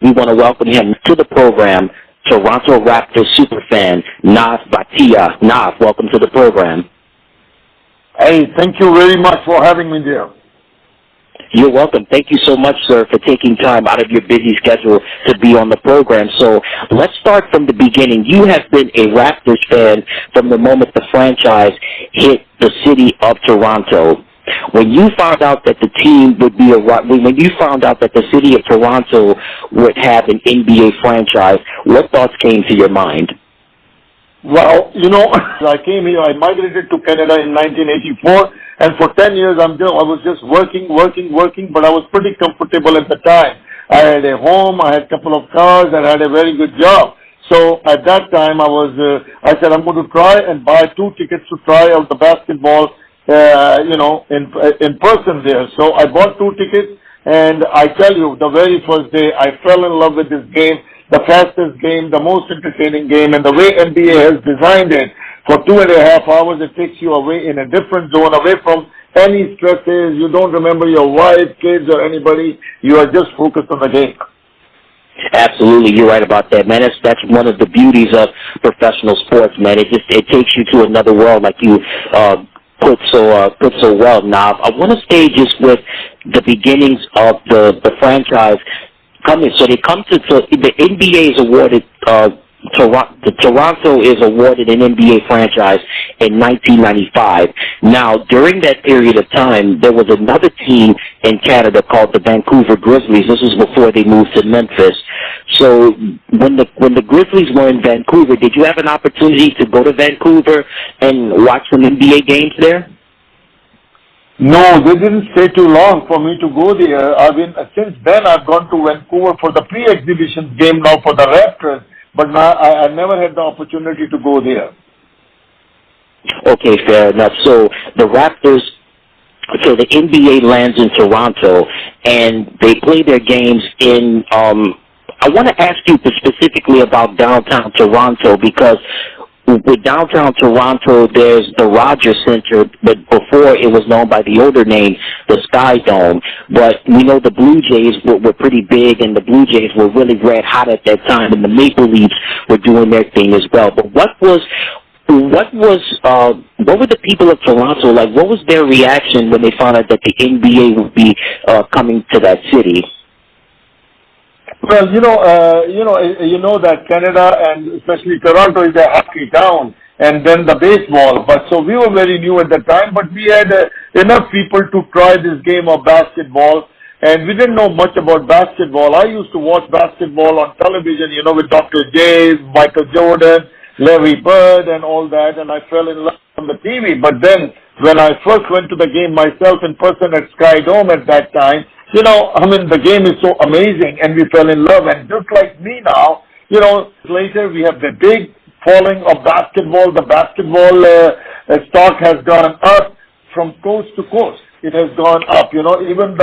We want to welcome him to the program, Toronto Raptors superfan, Nav Bhatia. Nav, welcome to the program. Hey, thank you very much for having me there. You're welcome. Thank you so much, sir, for taking time out of your busy schedule to be on the program. So let's start from the beginning. You have been a Raptors fan from the moment the franchise hit the city of Toronto. When you found out that the team would be when you found out that the city of Toronto would have an NBA franchise, what thoughts came to your mind? Well, I came here, I migrated to Canada in 1984, and for 10 years I was just working, but I was pretty comfortable at the time. I had a home, I had a couple of cars, and I had a very good job. So at that time I said I'm going to try and buy 2 tickets to try out the basketball, in person there. So I bought 2 tickets, and I tell you, the very first day I fell in love with this game. The fastest game, the most entertaining game, and the way NBA has designed it, for 2.5 hours it takes you away in a different zone, away from any stresses. You don't remember your wife, kids, or anybody. You are just focused on the game. Absolutely, you're right about that, man. That's one of the beauties of professional sports, man. It takes you to another world, like you put so well. Now, I want to stay just with the beginnings of the franchise. So they come to the NBA is awarded. Toronto is awarded an NBA franchise in 1995. Now, during that period of time, there was another team in Canada called the Vancouver Grizzlies. This was before they moved to Memphis. So when the Grizzlies were in Vancouver, did you have an opportunity to go to Vancouver and watch some NBA games there? No, they didn't stay too long for me to go there. Since then I've gone to Vancouver for the pre-exhibition game now for the Raptors, but I never had the opportunity to go there. Okay, fair enough. So the NBA lands in Toronto, and they play their games in, I want to ask you specifically about downtown Toronto, because with downtown Toronto, there's the Rogers Center, but before it was known by the older name, the Sky Dome. But we know the Blue Jays were pretty big, and the Blue Jays were really red hot at that time, and the Maple Leafs were doing their thing as well. But what were the people of Toronto like? What was their reaction when they found out that the NBA would be coming to that city? Well, you know that Canada and especially Toronto is a hockey town, and then the baseball. But so we were very new at the time, but we had enough people to try this game of basketball, and we didn't know much about basketball. I used to watch basketball on television, with Dr. J, Michael Jordan, Larry Bird, and all that, and I fell in love on the TV. But then when I first went to the game myself in person at Sky Dome at that time, the game is so amazing, and we fell in love. And just like me now, later we have the big falling of basketball. The basketball stock has gone up from coast to coast. It has gone up, even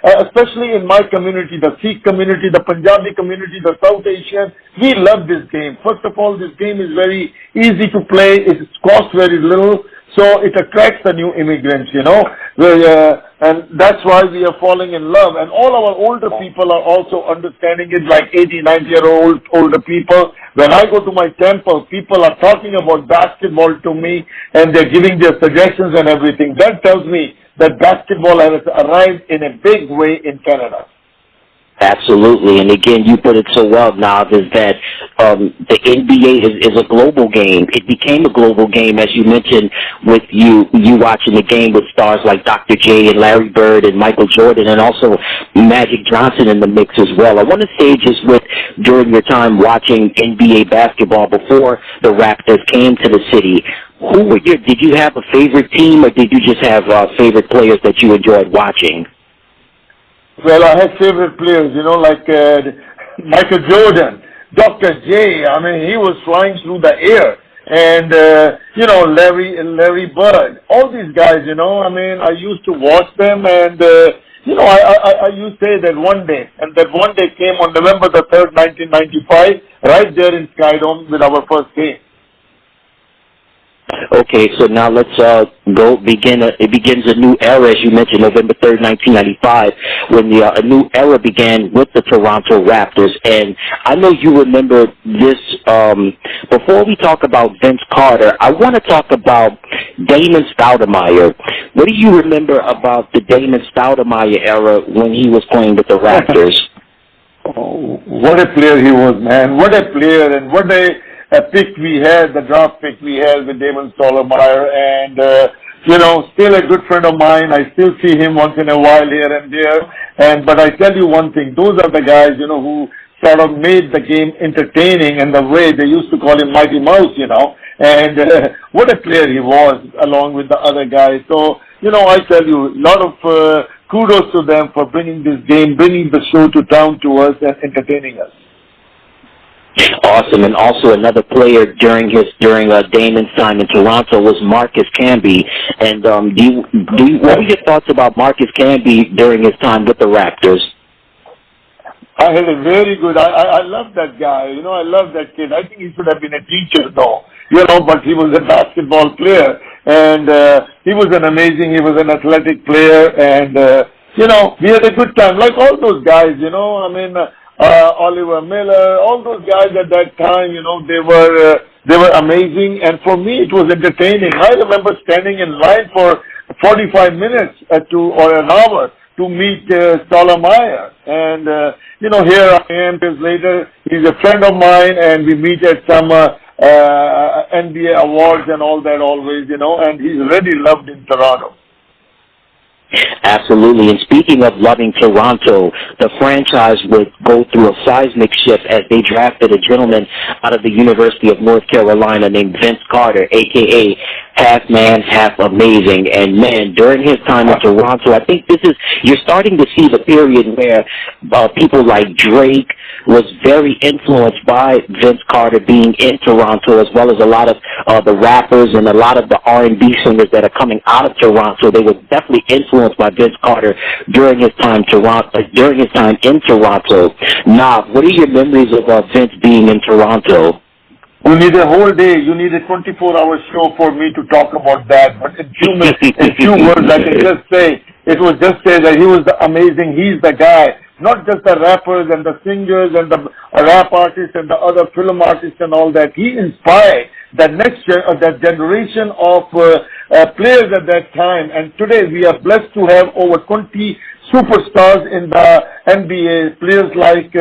especially in my community, the Sikh community, the Punjabi community, the South Asian, we love this game. First of all, this game is very easy to play. It costs very little. So it attracts the new immigrants, and that's why we are falling in love. And all our older people are also understanding it, like 80, 90-year-old older people. When I go to my temple, people are talking about basketball to me, and they're giving their suggestions and everything. That tells me that basketball has arrived in a big way in Canada. Absolutely, and again, you put it so well, Nav, is that the NBA is a global game. It became a global game, as you mentioned, with you watching the game with stars like Dr. J and Larry Bird and Michael Jordan, and also Magic Johnson in the mix as well. I want to say just during your time watching NBA basketball before the Raptors came to the city, did you have a favorite team, or did you just have favorite players that you enjoyed watching? Well, I had favorite players, like Michael Jordan, Dr. J. He was flying through the air. And, Larry Bird. All these guys, I used to watch them, and, I used to say that one day. And that one day came on November the 3rd, 1995, right there in Sky Dome with our first game. Okay, so now let's go begin. It begins a new era, as you mentioned, November 3rd, 1995, when a new era began with the Toronto Raptors. And I know you remember this. Before we talk about Vince Carter, I want to talk about Damon Stoudemire. What do you remember about the Damon Stoudemire era when he was playing with the Raptors? Oh, what a player he was, man. What a player, and what a pick we had, the draft pick we had with Damon Stoudemire, and, still a good friend of mine. I still see him once in a while here and there. But I tell you one thing, those are the guys, who sort of made the game entertaining, and the way they used to call him Mighty Mouse, and what a player he was along with the other guys. So, I tell you, a lot of kudos to them for bringing this game, bringing the show to town to us and entertaining us. Awesome, and also another player during Damon's time in Toronto was Marcus Camby. And what are your thoughts about Marcus Camby during his time with the Raptors? I had a very good. I love that guy. I love that kid. I think he should have been a teacher, though. But he was a basketball player, and he was an athletic player, and we had a good time. Like all those guys, Oliver Miller, all those guys at that time, they were amazing, and for me it was entertaining. I remember standing in line for 45 minutes or an hour to meet Stoudemire, and here I am years later. He's a friend of mine, and we meet at some NBA awards and all that always, and he's really loved in Toronto. Absolutely. And speaking of loving Toronto, the franchise would go through a seismic shift as they drafted a gentleman out of the University of North Carolina named Vince Carter, a.k.a. half man, half amazing. And, man, during his time in Toronto, I think you're starting to see the period where people like Drake was very influenced by Vince Carter being in Toronto, as well as a lot of the rappers and a lot of the R&B singers that are coming out of Toronto. They were definitely influenced by Vince Carter during his time in Toronto. Nav, what are your memories of Vince being in Toronto? You need a whole day. You need a 24-hour show for me to talk about that. But in few words, I can just say, that he was amazing. He's the guy. Not just the rappers and the singers and the rap artists and the other film artists and all that. He inspired the that generation of players at that time. And today we are blessed to have over 20 superstars in the NBA, players like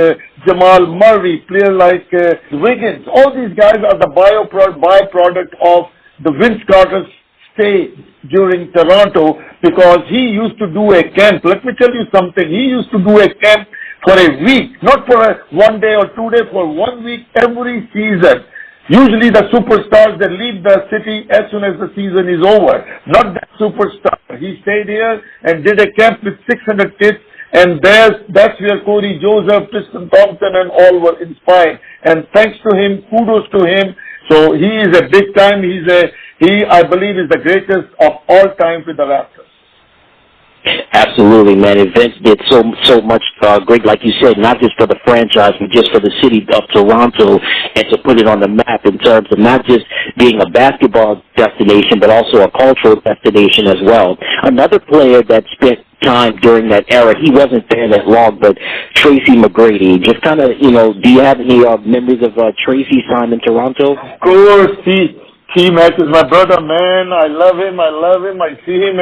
Jamal Murray, players like Wiggins. All these guys are the byproduct of the Vince Carter's stay during Toronto, because he used to do a camp. Let me tell you something. He used to do a camp for a week, not for one day or 2 days, for 1 week every season. Usually the superstars, they leave the city as soon as the season is over. Not that superstar. He stayed here and did a camp with 600 kids, and that's where Corey Joseph, Tristan Thompson, and all were inspired. And thanks to him, kudos to him. So he is a big time. I believe, is the greatest of all time with the Raptors. Absolutely, man. And Vince did so much great, like you said, not just for the franchise, but just for the city of Toronto, and to put it on the map in terms of not just being a basketball destination, but also a cultural destination as well. Another player that spent time during that era, he wasn't there that long, but Tracy McGrady. Just kind of, do you have any memories of Tracy's time in Toronto? Of course, T-Mac is my brother, man. I love him. I see him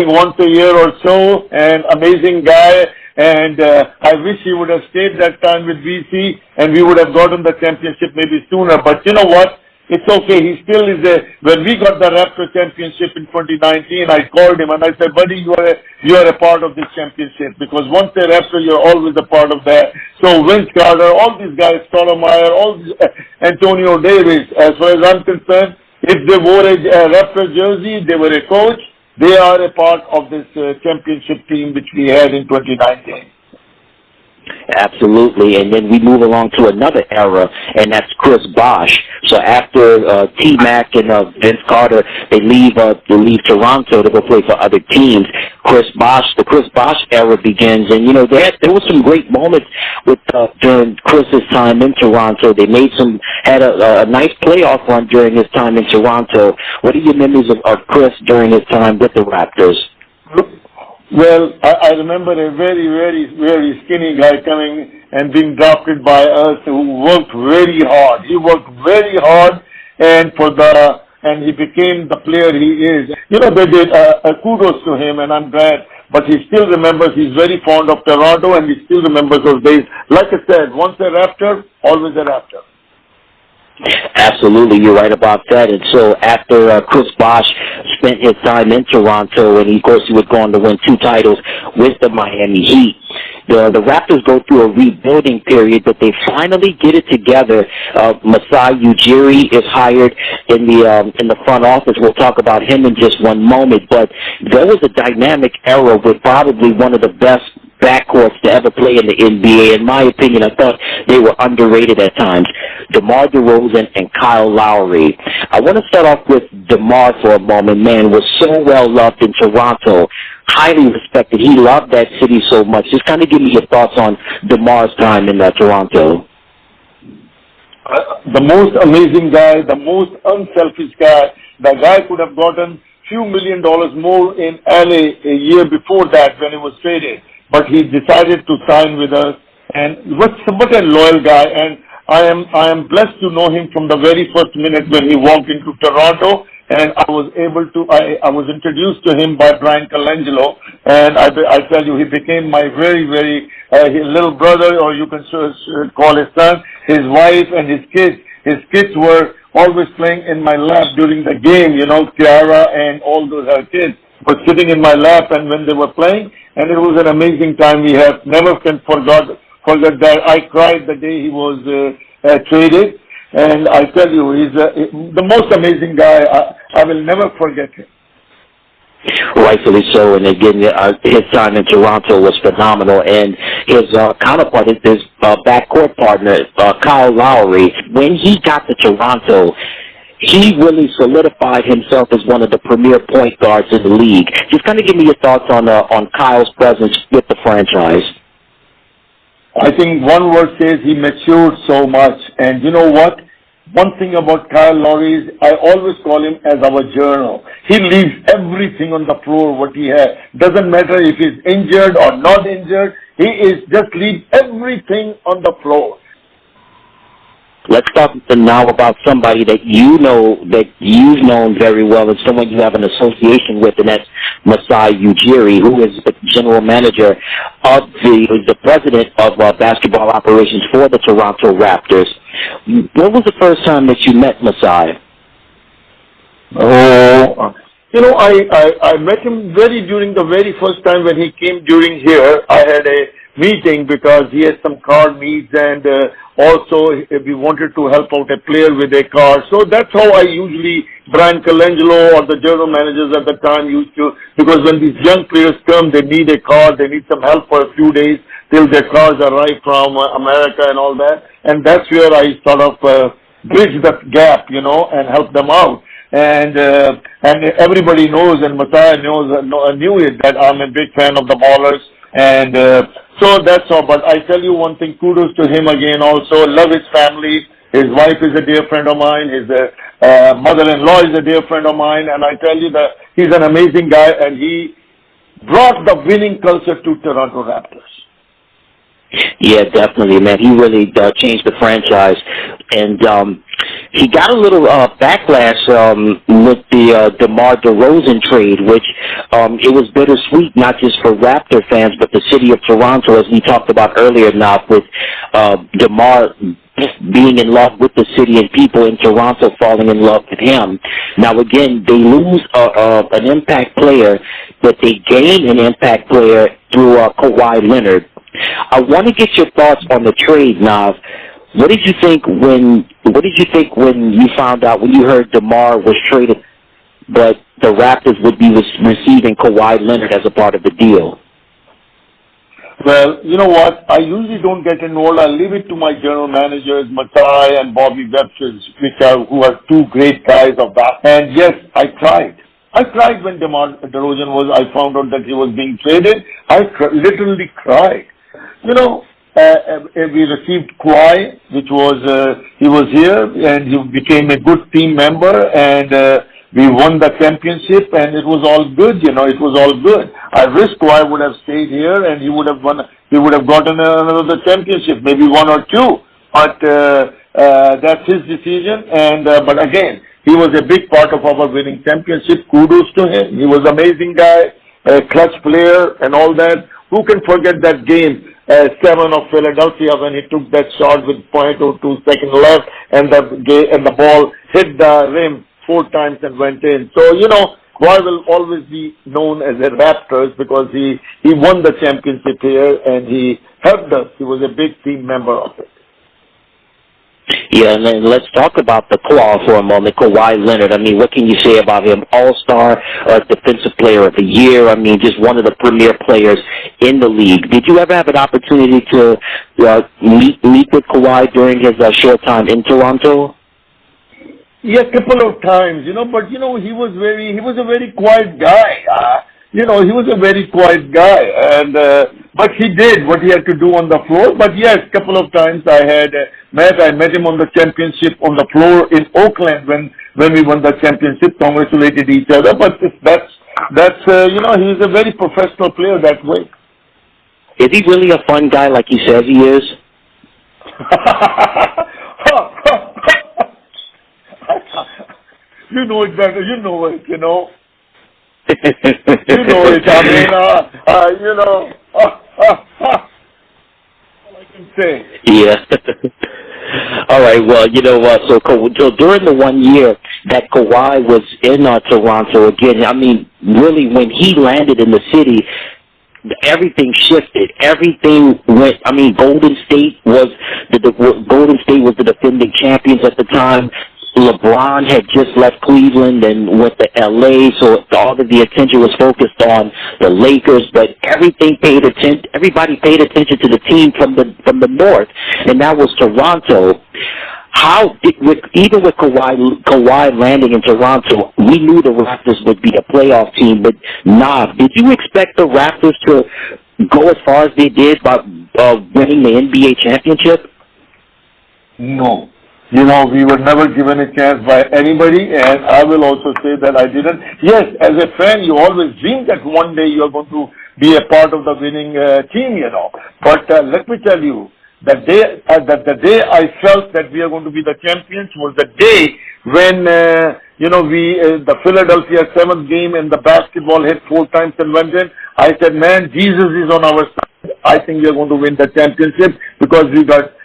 once a year or so, and amazing guy. And I wish he would have stayed that time with BC, and we would have gotten the championship maybe sooner. But you know what? It's okay. He still is when we got the Raptor championship in 2019, I called him and I said, buddy, you are a part of this championship, because once a Raptor, you're always a part of that. So Vince Carter, all these guys, Stoudemire, Antonio Davis, as far as I'm concerned, if they wore a Raptor jersey, they were a coach, they are a part of this championship team which we had in 2019. Absolutely, and then we move along to another era, and that's Chris Bosh. So after T-Mac and Vince Carter, they leave Toronto to go play for other teams. The Chris Bosh era begins, and there were some great moments with during Chris's time in Toronto. They had a nice playoff run during his time in Toronto. What are your memories of Chris during his time with the Raptors? Well, I remember a very, very, very skinny guy coming and being drafted by us who worked very hard. He worked very hard, and he became the player he is. They did kudos to him, and I'm glad. But he still remembers. He's very fond of Toronto, and he still remembers those days. Like I said, once a Raptor, always a Raptor. Absolutely, you're right about that. And so after Chris Bosh spent his time in Toronto, and of course he was going to win 2 titles with the Miami Heat, the Raptors go through a rebuilding period, but they finally get it together. Masai Ujiri is hired in the front office. We'll talk about him in just one moment. But there was a dynamic era with probably one of the best backcourts to ever play in the NBA. In my opinion, I thought they were underrated at times. DeMar DeRozan and Kyle Lowry. I want to start off with DeMar for a moment. Man, was so well loved in Toronto, highly respected. He loved that city so much. Just kind of give me your thoughts on DeMar's time in Toronto. The most amazing guy, the most unselfish guy. The guy could have gotten few $1 million more in LA a year before that when he was traded. But he decided to sign with us, and what a loyal guy. And I am blessed to know him from the very first minute when he walked into Toronto, and I was introduced to him by Brian Colangelo, and I tell you, he became my very, very little brother, or you can call his son, his wife, and his kids. His kids were always playing in my lap during the game, Kiara and all those kids were sitting in my lap, and when they were playing, and it was an amazing time. We have never can forget that. I cried the day he was traded, and I tell you, he's the most amazing guy. I will never forget him. Rightfully so, and again, his time in Toronto was phenomenal, and his counterpart, his backcourt partner, Kyle Lowry, when he got to Toronto, he really solidified himself as one of the premier point guards in the league. Just kind of give me your thoughts on Kyle's presence with the franchise. I think one word says he matured so much. And you know what? One thing about Kyle Lowry is I always call him as our journal. He leaves everything on the floor, what he has. Doesn't matter if he's injured or not injured. He just leaves everything on the floor. Let's talk now about somebody that you've known very well, and someone you have an association with, and that's Masai Ujiri, who is the general manager of the president of basketball operations for the Toronto Raptors. When was the first time that you met Masai? I met him during the very first time when he came during here. I had a meeting because he had some car needs, and also we wanted to help out a player with a car. So that's how I usually, Brian Colangelo or the general managers at the time used to, because when these young players come, they need a car, they need some help for a few days till their cars arrive from America and all that. And that's where I sort of bridge that gap, and help them out. And everybody knows, and Masai knew it, that I'm a big fan of the Ballers. And so that's all. But I tell you one thing, kudos to him again also. Love his family. His wife is a dear friend of mine. His mother-in-law is a dear friend of mine. And I tell you that he's an amazing guy, and he brought the winning culture to Toronto Raptors. Yeah, definitely, man. He really changed the franchise. And he got a little backlash with the DeMar DeRozan trade, which it was bittersweet, not just for Raptor fans, but the city of Toronto, as we talked about earlier now, with DeMar being in love with the city and people in Toronto falling in love with him. Now, again, they lose an impact player, but they gain an impact player through Kawhi Leonard. I want to get your thoughts on the trade, Nav. What did you think when you found out, when you heard DeMar was traded, but the Raptors would be receiving Kawhi Leonard as a part of the deal? Well, you know what? I usually don't get involved. I leave it to my general managers, Matai and Bobby Webster, who are two great guys of that. And yes, I cried. I cried when DeRozan I found out that he was being traded. I literally cried. You know, we received Kawhi, which was, he was here and he became a good team member, and we won the championship, and it was all good, it was all good. I wish Kawhi would have stayed here and he would have gotten another championship, maybe one or two, but that's his decision, and, but again, he was a big part of our winning championship. Kudos to him. He was an amazing guy, a clutch player and all that. Who can forget that game 7 of Philadelphia when he took that shot with 0.02 seconds left and the ball hit the rim 4 times and went in. So, Kawhi will always be known as a Raptors because he won the championship here and he helped us. He was a big team member of it. Yeah, and then let's talk about the claw for a moment, Kawhi Leonard. I mean, what can you say about him? All-Star, Defensive Player of the Year. I mean, just one of the premier players in the league. Did you ever have an opportunity to meet with Kawhi during his short time in Toronto? Yeah, a couple of times, but he was a very quiet guy. He was a very quiet guy, and but he did what he had to do on the floor. But yes, a couple of times I met him on the championship on the floor in Oakland when we won the championship, congratulated each other. But that's he's a very professional player that way. Is he really a fun guy like he says he is? You know it better. You know it. You know it. I mean, all I can say. Yeah. All right. Well, you know what? So during the 1 year that Kawhi was in Toronto again, I mean, really, when he landed in the city, everything shifted. Everything went. I mean, Golden State was the defending champions at the time. LeBron had just left Cleveland and went to L.A., so all of the attention was focused on the Lakers. But everybody paid attention to the team from the north, and that was Toronto. Even with Kawhi landing in Toronto, we knew the Raptors would be a playoff team. But did you expect the Raptors to go as far as they did by winning the NBA championship? No. We were never given a chance by anybody, and I will also say that I didn't. Yes, as a fan, you always dream that one day you are going to be a part of the winning team, But let me tell you, the day I felt that we are going to be the champions was the day when, the Philadelphia 7th game and the basketball hit 4 times and went in. I said, man, Jesus is on our side. I think we are going to win the championship because we got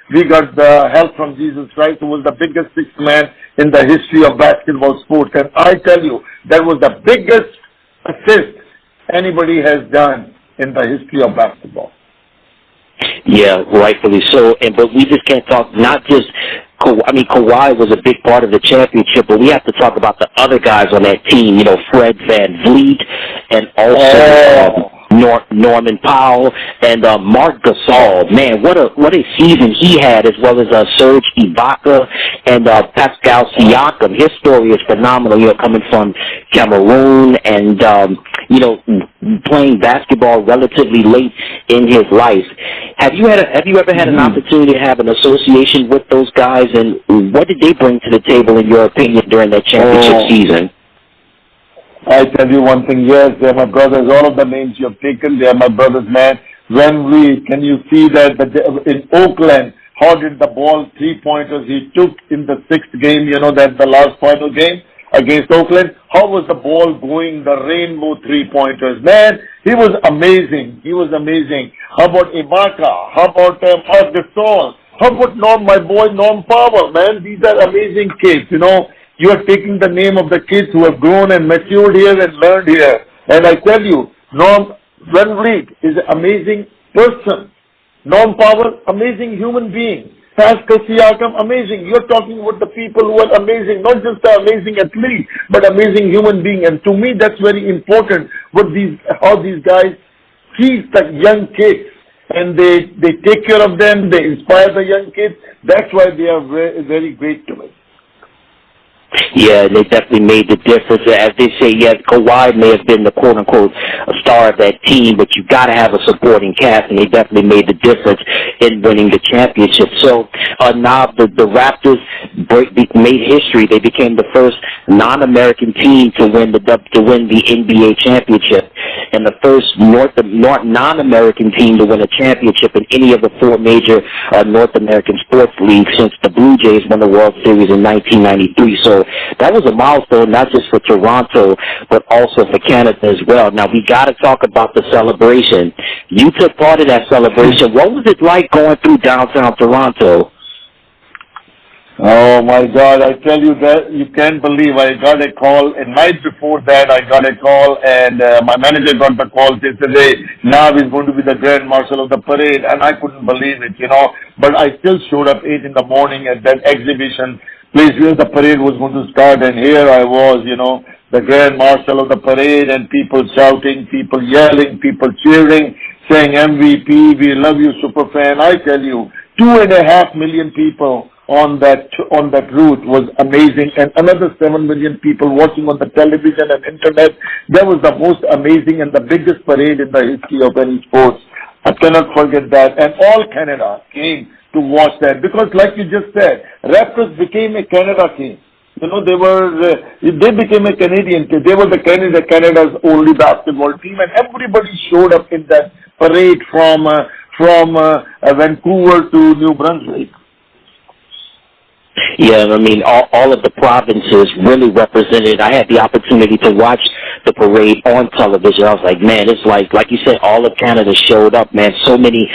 the help from Jesus Christ, who was the biggest sixth man in the history of basketball sports. And I tell you, that was the biggest assist anybody has done in the history of basketball. Yeah, rightfully so. But we just can't talk, not just, Kawhi was a big part of the championship, but we have to talk about the other guys on that team, Fred VanVleet and also Norman Powell and Marc Gasol. Man, what a season he had, as well as Serge Ibaka and Pascal Siakam. His story is phenomenal, coming from Cameroon and, playing basketball relatively late in his life. Have you ever had an opportunity to have an association with those guys, and what did they bring to the table, in your opinion, during that championship season? I tell you one thing, yes, they're my brothers. All of the names you have taken, they are my brothers, man. Can you see that in Oakland, how did the ball 3-pointers he took in the 6th game, that the last final game against Oakland? How was the ball going, the rainbow 3-pointers? Man, he was amazing. How about Ibaka? How about Marc Gasol? How about my boy Norm Powell, man? These are amazing kids, You are taking the name of the kids who have grown and matured here and learned here. And I tell you, Norm VanVleet is an amazing person. Norm Powell, amazing human being. Pascal Siakam, amazing. You're talking about the people who are amazing, not just the amazing athlete, but amazing human being. And to me, that's very important, how these guys treat the young kids. and they take care of them, they inspire the young kids. That's why they are very, very great to me. Yeah, they definitely made the difference. As they say, yeah, Kawhi may have been the quote-unquote star of that team, but you got to have a supporting cast, and they definitely made the difference in winning the championship. So now the Raptors made history. They became the first non-American team to win the NBA championship, and the first non-American team to win a championship in any of the four major North American sports leagues since the Blue Jays won the World Series in 1993. So that was a milestone, not just for Toronto, but also for Canada as well. Now, we got to talk about the celebration. You took part of that celebration. What was it like going through downtown Toronto? Oh, my God, I tell you that you can't believe. I got a call, a night before that I got a call, and my manager got the call yesterday. Now he's going to be the Grand Marshal of the parade, and I couldn't believe it, But I still showed up 8 in the morning at that exhibition place where the parade was going to start, and here I was, the Grand Marshal of the parade, and people shouting, people yelling, people cheering, saying MVP, we love you, Superfan. I tell you, 2.5 million people on that route was amazing, and another 7 million people watching on the television and internet. That was the most amazing and the biggest parade in the history of any sports. I cannot forget that, and all Canada came to watch that, because like you just said, Raptors became a Canada team. They became a Canadian team. They were Canada's only basketball team, and everybody showed up in that parade from Vancouver to New Brunswick. Yeah, I mean, all of the provinces really represented. I had the opportunity to watch the parade on television. I was like, man, it's like you said, all of Canada showed up, man. So many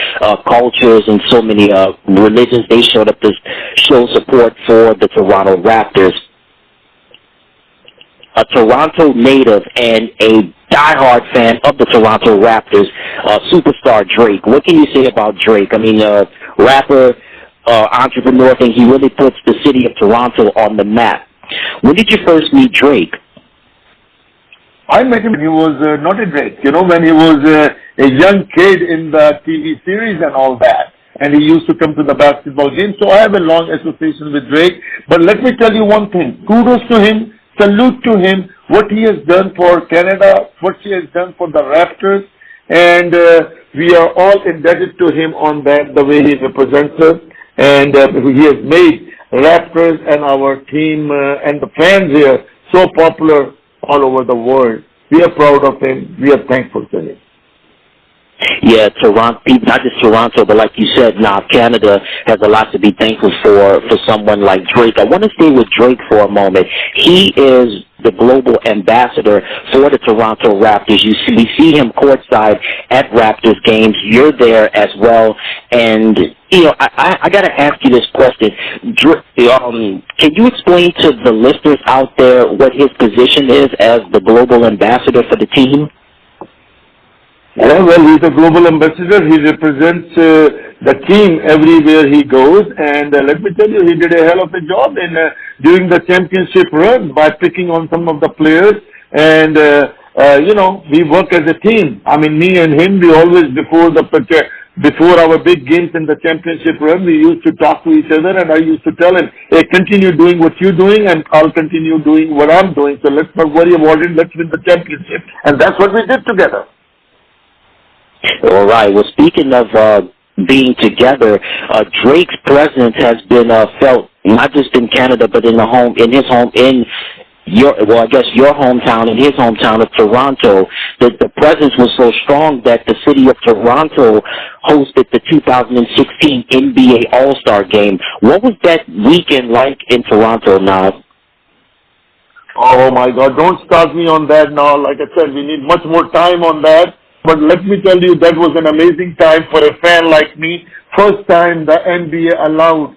cultures and so many religions, they showed up to show support for the Toronto Raptors. A Toronto native and a diehard fan of the Toronto Raptors, superstar Drake. What can you say about Drake? I mean, rapper, entrepreneur thing, he really puts the city of Toronto on the map. When did you first meet Drake? I met him when he was not a Drake, when he was a young kid in the TV series and all that. And he used to come to the basketball games. So I have a long association with Drake. But let me tell you one thing. Kudos to him. Salute to him. What he has done for Canada, what he has done for the Raptors. And we are all indebted to him on that, the way he represents us. And he has made Raptors and our team and the fans here so popular all over the world. We are proud of him. We are thankful to him. Yeah, Toronto, not just Toronto, but like you said, now Canada has a lot to be thankful for someone like Drake. I want to stay with Drake for a moment. He is the global ambassador for the Toronto Raptors. We see him courtside at Raptors games. You're there as well. And, I got to ask you this question. Can you explain to the listeners out there what his position is as the global ambassador for the team? Yeah, well, he's a global ambassador. He represents the team everywhere he goes. And let me tell you, he did a hell of a job during the championship run by picking on some of the players. And, we work as a team. I mean, me and him, we always, before our big games in the championship run, we used to talk to each other. And I used to tell him, hey, continue doing what you're doing and I'll continue doing what I'm doing. So let's not worry about it. Let's win the championship. And that's what we did together. All right. Well, speaking of being together, Drake's presence has been felt not just in Canada, but in your hometown and his hometown of Toronto. The presence was so strong that the city of Toronto hosted the 2016 NBA All-Star Game. What was that weekend like in Toronto now? Oh, my God. Don't start me on that now. Like I said, we need much more time on that. But let me tell you, that was an amazing time for a fan like me. First time the NBA allowed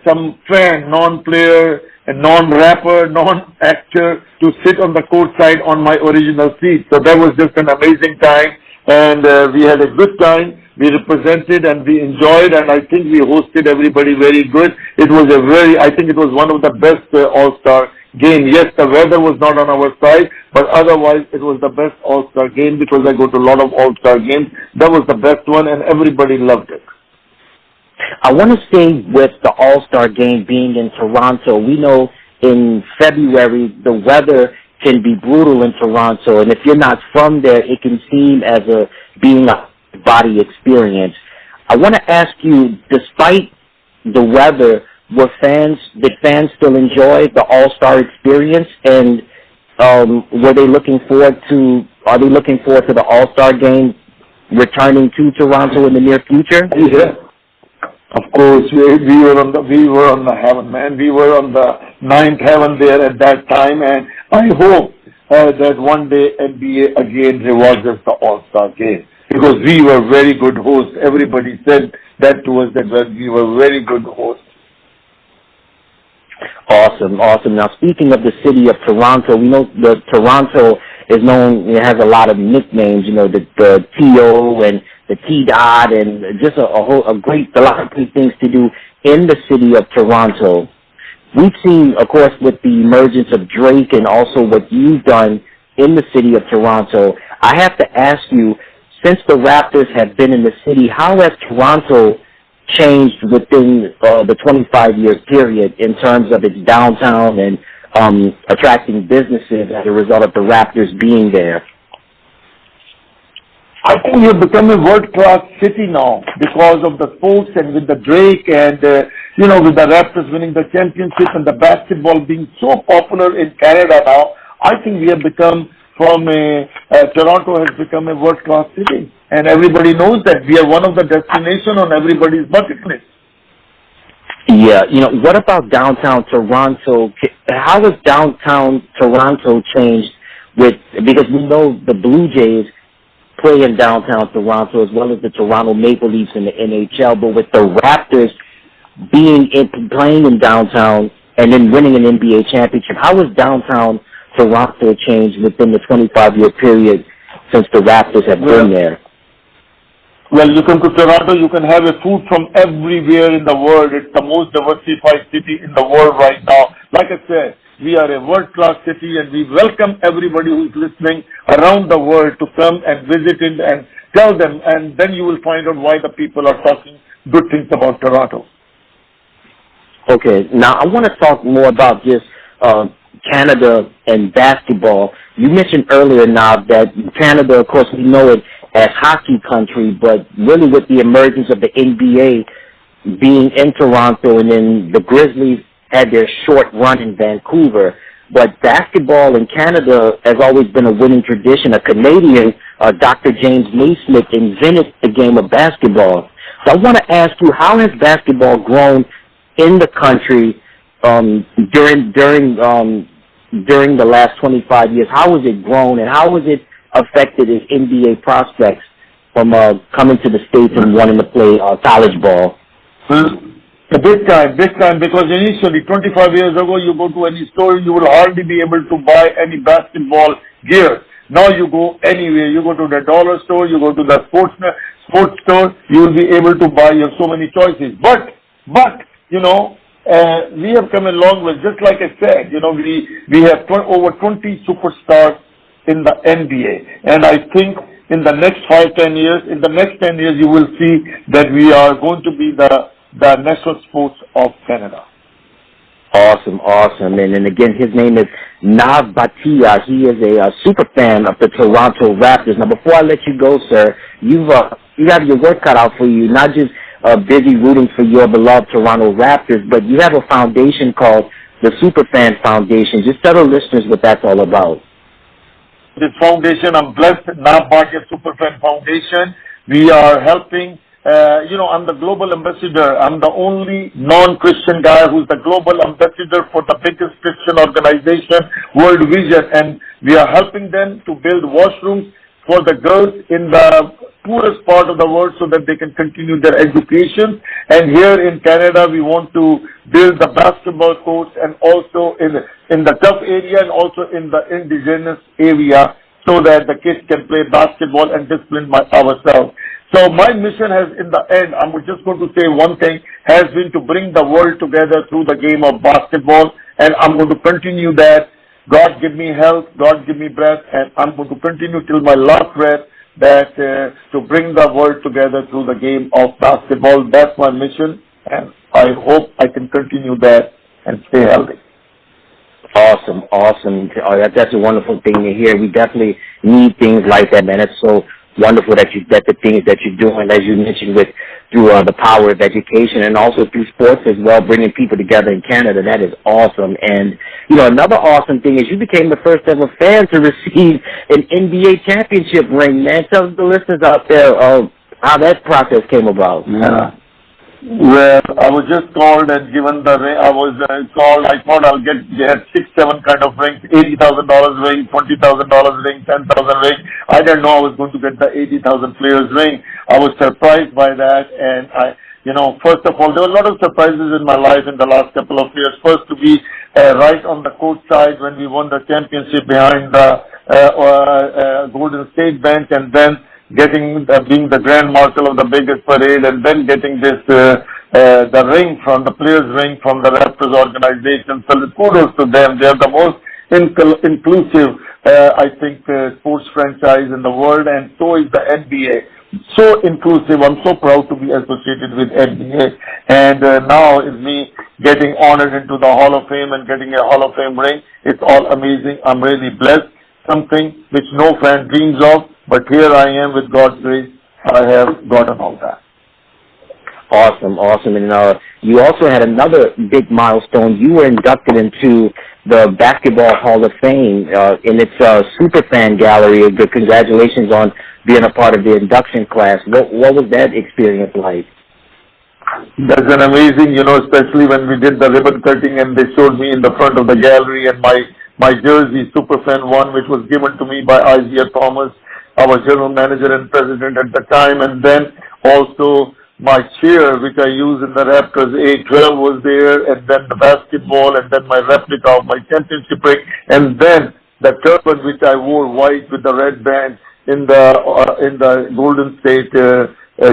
some fan, non-player, non-rapper, non-actor to sit on the court side on my original seat. So that was just an amazing time. And we had a good time. We represented and we enjoyed, and I think we hosted everybody very good. I think it was one of the best All-Star game. Yes, the weather was not on our side, but otherwise it was the best All-Star game because I go to a lot of All-Star games. That was the best one, and everybody loved it. I want to stay with the All-Star game being in Toronto. We know in February the weather can be brutal in Toronto, and if you're not from there, it can seem as being a body experience. I want to ask you, despite the weather, did fans still enjoy the All-Star experience, and are they looking forward to the All-Star game returning to Toronto in the near future? Yeah. Of course, we were on the heaven, man. We were on the ninth heaven there at that time, and I hope that one day NBA again rewards us the All-Star game because we were very good hosts. Everybody said that to us that we were very good hosts. Awesome. Now, speaking of the city of Toronto, we know that Toronto is known, it has a lot of nicknames, the T.O. and the T-Dot, and just a lot of great things to do in the city of Toronto. We've seen, of course, with the emergence of Drake and also what you've done in the city of Toronto, I have to ask you, since the Raptors have been in the city, how has Toronto changed within the 25-year period in terms of its downtown and attracting businesses as a result of the Raptors being there? I think we have become a world-class city now because of the sports and with the Drake and, with the Raptors winning the championship and the basketball being so popular in Canada now. I think we have become Toronto has become a world-class city. And everybody knows that we are one of the destinations on everybody's bucket list. Yeah, what about downtown Toronto? How has downtown Toronto changed because we know the Blue Jays play in downtown Toronto as well as the Toronto Maple Leafs in the NHL, but with the Raptors playing in downtown and then winning an NBA championship, how has downtown Toronto changed within the 25-year period since the Raptors have been there? Well, you come to Toronto, you can have a food from everywhere in the world. It's the most diversified city in the world right now. Like I said, we are a world-class city and we welcome everybody who's listening around the world to come and visit it and tell them, and then you will find out why the people are talking good things about Toronto. Okay, now I want to talk more about just Canada and basketball. You mentioned earlier now that Canada, of course, we know it as hockey country, but really with the emergence of the NBA being in Toronto, and then the Grizzlies had their short run in Vancouver. But basketball in Canada has always been a winning tradition. A Canadian, Dr. James Naismith, invented the game of basketball. So I want to ask you, how has basketball grown in the country during the last 25 years? How has it grown, and how has it affected its NBA prospects from coming to the States and wanting to play college ball? Big time, because initially, 25 years ago, you go to any store, you will hardly be able to buy any basketball gear. Now you go anywhere. You go to the dollar store, you go to the sports store, you will be able to buy. You have so many choices. But we have come a long way. Just like I said, we have over 20 superstars in the NBA. And I think in the next 10 years, you will see that we are going to be the national sports of Canada. Awesome. And again, his name is Nav Bhatia. He is a super fan of the Toronto Raptors. Now, before I let you go, sir, you have your work cut out for you, not just busy rooting for your beloved Toronto Raptors, but you have a foundation called the Superfan Foundation. Just tell the listeners what that's all about. This foundation, I'm blessed, Nav Bhatia Superfan Foundation. We are helping. I'm the global ambassador. I'm the only non-Christian guy who's the global ambassador for the biggest Christian organization, World Vision, and we are helping them to build washrooms for the girls in the poorest part of the world so that they can continue their education. And here in Canada, we want to build the basketball courts and also in the tough area and also in the indigenous area so that the kids can play basketball and discipline ourselves. So my mission has, in the end, I'm just going to say one thing, has been to bring the world together through the game of basketball, and I'm going to continue that. God give me health, God give me breath, and I'm going to continue till my last breath that to bring the world together through the game of basketball. That's my mission, and I hope I can continue that and stay healthy. Awesome, awesome. That's a wonderful thing to hear. We definitely need things like that, man. It's so wonderful that the things that you're doing, as you mentioned, through the power of education and also through sports as well, bringing people together in Canada. That is awesome. And another awesome thing is you became the first ever fan to receive an NBA championship ring. Man, tell the listeners out there how that process came about. Yeah. Well, I was just called and given the ring. I was called. I thought I'll get 6, 7 kind of rings, $80,000 ring, $20,000 ring, $10,000 ring. I didn't know I was going to get the 80,000 players ring. I was surprised by that, and first of all, there were a lot of surprises in my life in the last couple of years. First, to be right on the court side when we won the championship behind the Golden State bench, and then being the grand marshal of the biggest parade, and then getting this the ring from the players' ring from the Raptors organization. So kudos to them. They are the most inclusive, I think, sports franchise in the world, and so is the NBA. So inclusive. I'm so proud to be associated with NBA, and now is me getting honored into the Hall of Fame and getting a Hall of Fame ring. It's all amazing. I'm really blessed. Something which no fan dreams of. But here I am with God's grace. I have gotten all that. Awesome, awesome. And you also had another big milestone. You were inducted into the Basketball Hall of Fame in its Superfan Gallery. Good congratulations on being a part of the induction class. What was that experience like? That's an amazing, especially when we did the ribbon cutting and they showed me in the front of the gallery and my jersey, Superfan 1, which was given to me by Isaiah Thomas, our general manager and president at the time, and then also my chair, which I use in the Raptors A12 was there, and then the basketball, and then my replica of my championship ring, and then the turban which I wore white with the red band in the Golden State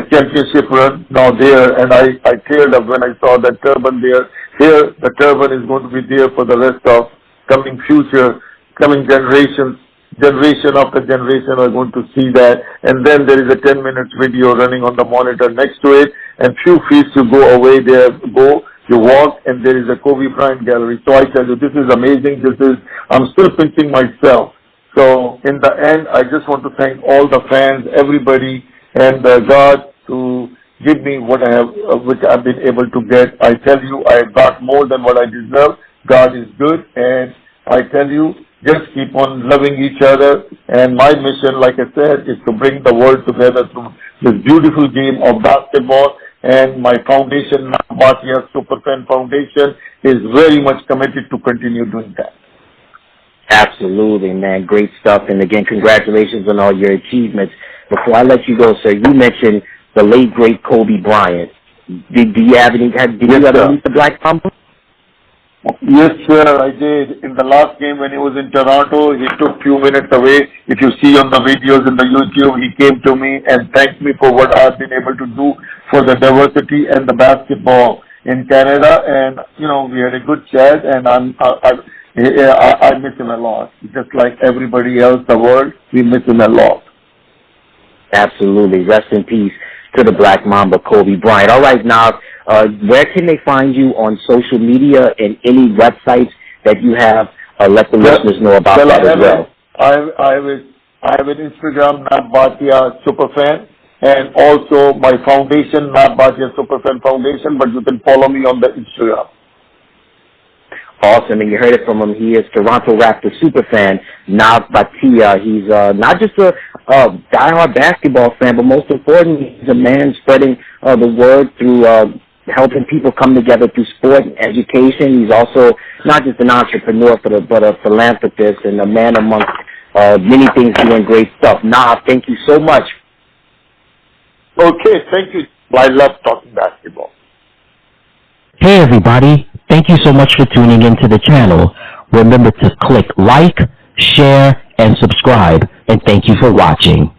championship run now there, and I teared up when I saw that turban there. Here, the turban is going to be there for the rest of coming generation after generation are going to see that. And then there is a 10-minute video running on the monitor next to it, and few feet you go away there, you walk, and there is a Kobe Bryant gallery. So I tell you, this is amazing. I'm still pinching myself. So in the end, I just want to thank all the fans, everybody, and God to give me what I have, which I've been able to get. I tell you, I got more than what I deserve. God is good, and I tell you, just keep on loving each other. And my mission, like I said, is to bring the world together through this beautiful game of basketball. And my foundation, Bhatia Superfan Foundation, is very much committed to continue doing that. Absolutely, man. Great stuff. And again, congratulations on all your achievements. Before I let you go, sir, you mentioned the late, great Kobe Bryant. Did you ever meet the Black Mamba? Yes, sir, I did. In the last game when he was in Toronto, he took few minutes away. If you see on the videos in the YouTube, he came to me and thanked me for what I've been able to do for the diversity and the basketball in Canada. And, we had a good chat, and I miss him a lot. Just like everybody else, the world, we miss him a lot. Absolutely. Rest in peace to the Black Mamba, Kobe Bryant. All right, now, where can they find you on social media and any websites that you have? Let the listeners know about that as well. I have an Instagram, Bhatia Superfan, and also my foundation, Bhatia Superfan Foundation, but you can follow me on the Instagram. Awesome, and you heard it from him. He is Toronto Raptors superfan, Nav Bhatia. He's not just a diehard basketball fan, but most importantly, he's a man spreading the word through helping people come together through sport and education. He's also not just an entrepreneur, but a philanthropist and a man amongst many things doing great stuff. Nav, thank you so much. Okay, thank you. I love talking basketball. Hey everybody, thank you so much for tuning into the channel. Remember to click like, share, and subscribe, and thank you for watching.